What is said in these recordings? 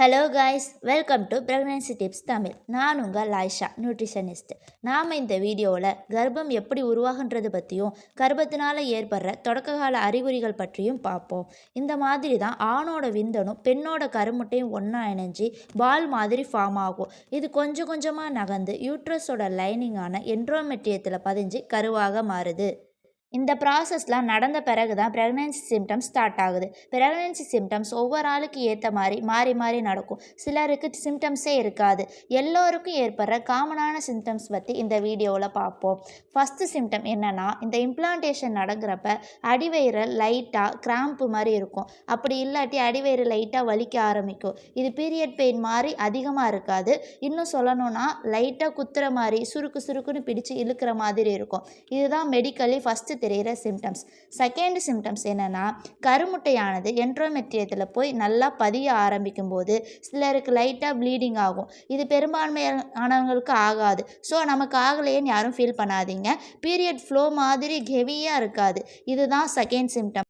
Hello guys, welcome to pregnancy tips Tamil. நான் உங்கள் லாய்ஷா, nutritionist. நாம் இந்த வீடியோவில் கர்ப்பம் எப்படி உருவாகுன்றது பற்றியும் கர்ப்பத்தினால் ஏற்படுற தொடக்ககால அறிகுறிகள் பற்றியும் பார்ப்போம். இந்த மாதிரி தான் ஆணோட விந்தணும் பெண்ணோட கருமுட்டையும் ஒன்றா இணைஞ்சி பால் மாதிரி ஃபார்ம் ஆகும். இது கொஞ்சம் கொஞ்சமாக நகர்ந்து யூட்ரஸோட லைனிங்கான என்ட்ரோமெட்ரியத்தில் பதிஞ்சு கருவாக மாறுது. இந்த ப்ராசஸ்லாம் நடந்த பிறகு தான் ப்ரெக்னென்சி சிம்டம்ஸ் ஸ்டார்ட் ஆகுது. ப்ரெக்னென்சி சிம்டம்ஸ் ஒவ்வொரு ஆளுக்கு ஏற்ற மாதிரி மாறி மாறி நடக்கும். சிலருக்கு சிம்டம்ஸே இருக்காது. எல்லோருக்கும் ஏற்படுற காமனான சிம்டம்ஸ் பற்றி இந்த வீடியோவில் பார்ப்போம். ஃபஸ்ட்டு சிம்டம் என்னென்னா, இந்த இம்ப்ளான்டேஷன் நடக்கிறப்ப அடிவயிறு லைட்டாக கிராம்ப்பு மாதிரி இருக்கும். அப்படி இல்லாட்டி அடிவயிறு லைட்டாக வலிக்க ஆரம்பிக்கும். இது பீரியட் பெயின் மாதிரி அதிகமாக இருக்காது. இன்னும் சொல்லணும்னா லைட்டாக குத்துற மாதிரி சுருக்கு சுருக்குன்னு பிடிச்சு இழுக்கிற மாதிரி இருக்கும். இதுதான் மெடிக்கலி ஃபஸ்ட்டு தெரிகிற சிம்டம்ஸ். செகண்ட் சிம்டம்ஸ் என்னென்னா, கருமுட்டையானது என்ட்ரோமெட்ரியத்தில் போய் நல்லா பதிய ஆரம்பிக்கும் போது சிலருக்கு லைட்டாக ப்ளீடிங் ஆகும். இது பெரும்பான்மையானவங்களுக்கு ஆகாது. ஸோ நமக்கு ஆகலையேன்னு யாரும் ஃபீல் பண்ணாதீங்க. பீரியட் ஃப்ளோ மாதிரி ஹெவியாக இருக்காது. இதுதான் செகண்ட் சிம்டம்.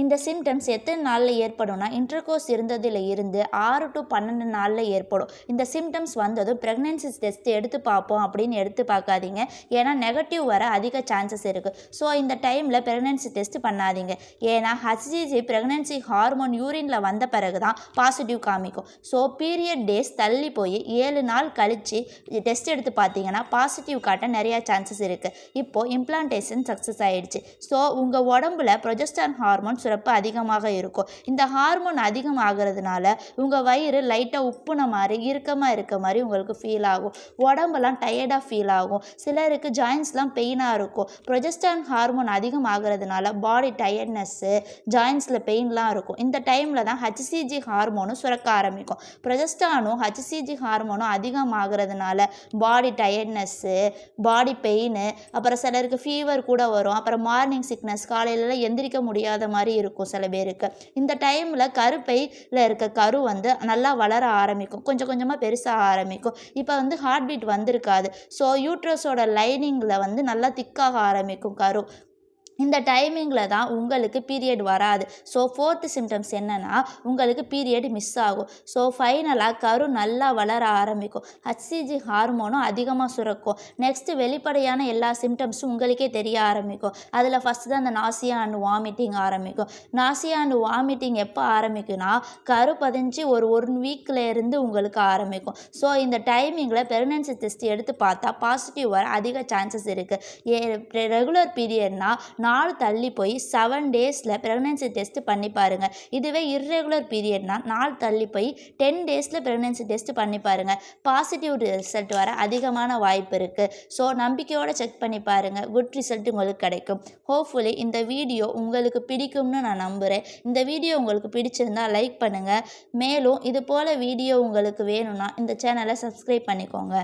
இந்த சிம்டம்ஸ் எத்தனை நாளில் ஏற்படும்னா, இன்டர்கோர்ஸ் இருந்ததில் இருந்து 6 to 12 நாளில் ஏற்படும். இந்த சிம்டம்ஸ் வந்ததும் ப்ரெக்னென்சி டெஸ்ட் எடுத்து பார்ப்போம் அப்படின்னு எடுத்து பார்க்காதீங்க. ஏன்னா நெகட்டிவ் வர அதிக சான்சஸ் இருக்குது. ஸோ இந்த டைமில் ப்ரெக்னென்சி டெஸ்ட் பண்ணாதீங்க. ஏன்னா ஹச்சிஜி ப்ரெக்னென்சி ஹார்மோன் யூரினில் வந்த பிறகு தான் பாசிட்டிவ் காமிக்கும். ஸோ பீரியட் டேஸ் தள்ளி போய் 7 நாள் கழித்து டெஸ்ட் எடுத்து பார்த்தீங்கன்னா பாசிட்டிவ் காட்ட நிறையா சான்சஸ் இருக்குது. இப்போது இம்ப்ளான்டேஷன் சக்ஸஸ் ஆகிடுச்சு. ஸோ உங்கள் உடம்புல ப்ரொஜெஸ்டரான் ஹார்மோன் சுரப்பு அதிகமாக இருக்கும். இந்த ஹார்மோன் அதிகமாகிறதுனால உங்கள் வயிறு லைட்டாக உப்புன மாதிரி இறுக்கமாக இருக்க மாதிரி உங்களுக்கு ஃபீல் ஆகும். உடம்பெல்லாம் டயர்டாக ஃபீல் ஆகும். சிலருக்கு ஜாயின்ஸ்லாம் பெயினாக இருக்கும். ப்ரொஜெஸ்டரான் ஹார்மோன் அதிகமாகிறதுனால பாடி டயர்ட்னஸ்ஸு, ஜாயின்ஸில் பெயின்லாம் இருக்கும். இந்த டைமில் தான் ஹச்சிஜி ஹார்மோனும் சுரக்க ஆரம்பிக்கும். ப்ரொஜெஸ்டரானும் ஹச்சிஜி ஹார்மோனும் அதிகமாகிறதுனால பாடி டயர்ட்னஸ்ஸு, பாடி பெயின், அப்புறம் சிலருக்கு ஃபீவர் கூட வரும். அப்புறம் மார்னிங் சிக்னஸ், காலையிலலாம் எந்திரிக்க முடியாத மாதிரி இருக்கும் சில பேருக்கு. இந்த டைமில் கருப்பையில் இருக்க கரு நல்லா வளர ஆரம்பிக்கும். கொஞ்சம் கொஞ்சமாக பெருசாக ஆரம்பிக்கும். இப்போ ஹார்ட் பீட் வந்திருக்காது. ஸோ யூட்ரஸோட லைனிங்கில் நல்லா திக்காக ஆரம்பிக்கும் கரு. இந்த டைமிங்கில் தான் உங்களுக்கு பீரியட் வராது. ஸோ ஃபோர்த்து சிம்டம்ஸ் என்னென்னா, உங்களுக்கு பீரியட் மிஸ் ஆகும். ஸோ ஃபைனலாக கரு நல்லா வளர ஆரம்பிக்கும். ஹச்சிஜி ஹார்மோனும் அதிகமாக சுரக்கும். நெக்ஸ்ட்டு வெளிப்படையான எல்லா சிம்டம்ஸும் உங்களுக்கே தெரிய ஆரம்பிக்கும். அதில் ஃபஸ்ட்டு தான் அந்த நாசியா அண்ட் வாமிட்டிங் ஆரம்பிக்கும். நாசியா அண்ட் வாமிட்டிங் எப்போ ஆரம்பிக்கும்னா, கரு பதிஞ்சு ஒரு 1 வீக்கில் இருந்து உங்களுக்கு ஆரம்பிக்கும். ஸோ இந்த டைமிங்கில் ப்ரெக்னன்சி டெஸ்ட் எடுத்து பார்த்தா பாசிட்டிவ் வர அதிக சான்சஸ் இருக்குது. ரெகுலர் பீரியட்னா நாள் தள்ளி போய் 7 டேஸில் ப்ரெக்னன்சி டெஸ்ட் பண்ணி பாருங்கள். இதுவே இர்ரெகுலர் பீரியட்னா நாள் தள்ளி போய் 10 டேஸில் ப்ரெக்னன்சி டெஸ்ட் பண்ணி பாருங்கள். பாசிட்டிவ் ரிசல்ட் வர அதிகமான வாய்ப்பு இருக்குது. ஸோ நம்பிக்கையோடு செக் பண்ணி பாருங்கள். குட் ரிசல்ட் உங்களுக்கு கிடைக்கும். ஹோப்ஃபுல்லி இந்த வீடியோ உங்களுக்கு பிடிக்கும்னு நான் நம்புகிறேன். இந்த வீடியோ உங்களுக்கு பிடிச்சிருந்தா லைக் பண்ணுங்கள். மேலும் இது போல் வீடியோ உங்களுக்கு வேணும்னா இந்த சேனலை சப்ஸ்கிரைப் பண்ணிக்கோங்க.